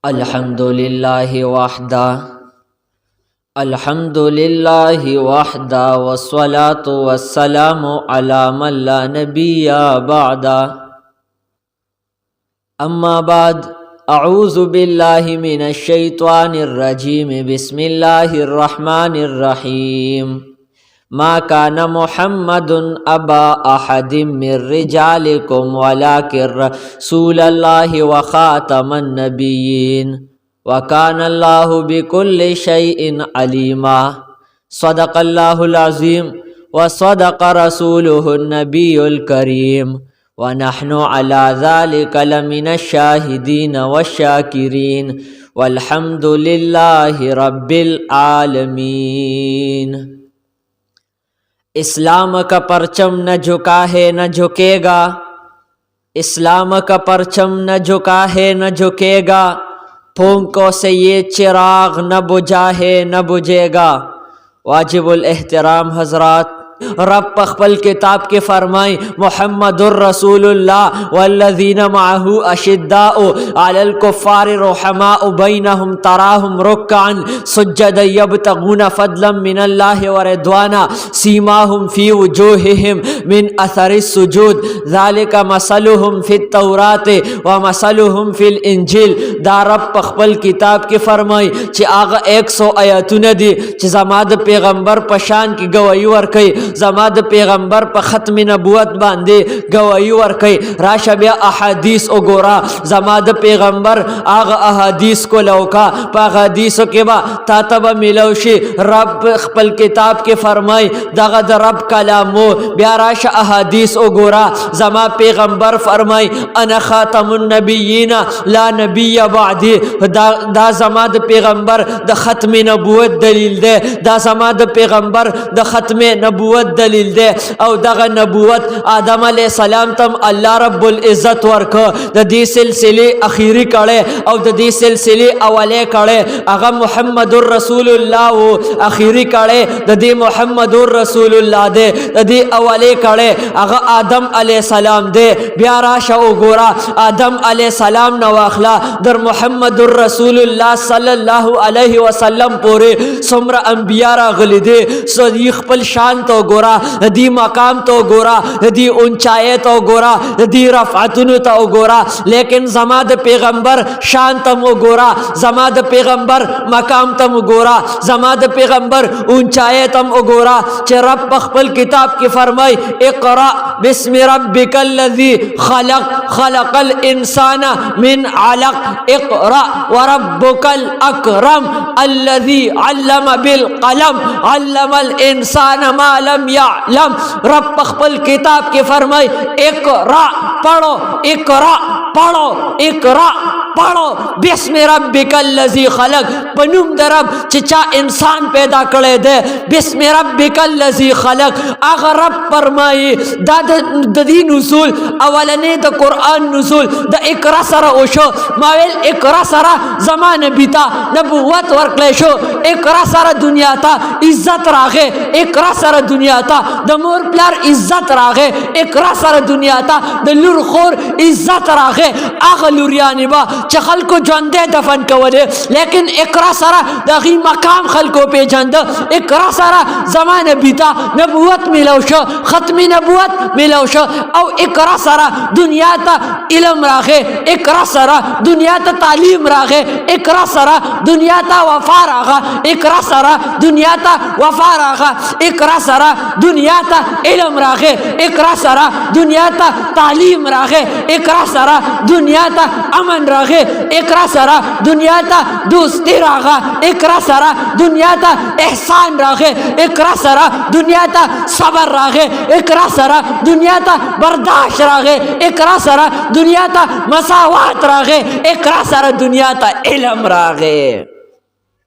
الحمد للہ وحدہ الحمد للہ وحدہ والصلاة والسلام علی من لا نبی بعد اما بعد اعوذ باللہ من الشیطان الرجیم بسم اللہ الرحمن الرحیم ما كان محمد أبا أحد من رجالكم ولكن رسول الله وخاتم النبيين وكان الله بكل شيء عليما صدق الله العظيم وصدق رسوله النبي الكريم ونحن على ذلك لمن الشاهدين والشاكرين والحمد لله رب العالمين۔ اسلام کا پرچم نہ جھکا ہے نہ جھکے گا، اسلام کا پرچم نہ جھکا ہے نہ جھکے گا، پھونکوں سے یہ چراغ نہ بجھا ہے نہ بجھے گا۔ واجب الاحترام حضرات، رب پخپل کتاب کے فرمائیں محمد الرسول اللہ والذین معہ اشداء علی الکفار رحماء بینہم تراہم رکعا سجدا یبتغون فضلا من اللہ ورضوانا سیماہم فی وجوہہم من اثر السجود ذالک مثلہم فی التوراۃ ومثلہم فی الانجیل۔ دا رب پخپل کتاب کے فرمائیں چی آغا 100 آیاتون دی چی زماد پیغمبر پشان کی گواہی ورکئی، زماد پیغمبر پا ختم نبوت باندے گواہی ورکئی۔ راشا بیا احادیث اگورا، زماد پیغمبر آغا احادیث کو لوکا، پا احادیثو کے با تاتبا ملوشی رب خپل کتاب کے فرمائی داغا دا رب کلامو۔ بیا راشا احادیث اگورا، زما پیغمبر فرمائی انا خاتم النبیین لا نبی بعدی، دا زماد پیغمبر دا ختم نبوت دلیل دے، دا زماد پیغمبر دا ختم نبوت دلیل دے۔ او دغه نبوت آدم علیہ السلام تم اللہ رب العزت ورکو، دا دی سلسلی اخیری کڑے او دا دی سلسلی اولے کڑے اغا محمد الرسول اللہ اخیری کڑے دا دی محمد الرسول اللہ دے، دا دی اولے کڑے اغا آدم علیہ السلام دے۔ بیا راشا او گورا آدم علیہ السلام نواخلا در محمد الرسول اللہ صلی اللہ علیہ وسلم پورے سمر انبیاء را غلی دے، صدیق پل شان تو گورا، دی مقام تو گورا، دی اونچائے تو گورا، دی رفعتن تو گورا، لیکن زماد پیغمبر شان تم گورا، زماد پیغمبر مقام تم گورا، زماد پیغمبر اونچائے تم گورا۔ چھ رب پخپل کتاب کی فرمائی اقرأ بسم ربک الذی خلق خلق الانسان من علق اقرأ وربک الاکرم الذی علم بالقلم علم الانسان ما لم یعلم۔ رب پخپل کتاب کے فرمائی اقرأ پڑھو، اقرأ پڑھو، اقرأ پڑھو بسم ربک الذی خلق، پنوم در رب چچا انسان پیدا کرے دے، بسم ربک الذی خلق۔ آغا رب فرمائی دا دی نزول اولنے دا قرآن نزول دا اقرأ سر اوشو، ماویل اقرأ سر زمان بیتا نبوت ورکلے شو، اقرأ سر دنیا تا عزت راغے، اقرأ سر دنیا تا دا مور پلار عزت راغے، اقرأ سر دنیا تا دا لور خور عزت راغے۔ آغا لوریانی با چه خلکو جوندے دفن کولے، لیکن اقرأ سر دا غی مقام خلکو پی جند، اقرأ سر زمان بیتا نبوت ملو شو، ختم نبوت ملو شو، او اقرأ سر دنیا تا علم راغے، اقرأ سر دنیا تا تعلیم راغے، اقرأ سر دنیا تا وفا راغا، اقرأ سر دنیا تا وفا راغا، اقرأ سر دنیا تا علم راغے، اقرأ سر دنیا تا تعلیم راغے، اقرأ سر دنیا تا امن راغے، اقرأ سر دنیا تا دوستی راغا، اقرأ سر دنیا تا احسان راغے، اقرأ سر دنیا تا صبر راغے، اقرأ سر دنیا تا برداشت راغے، اقرأ سر دنیا تا مساوات راغے، اقرأ سر دنیا تا علم راغے۔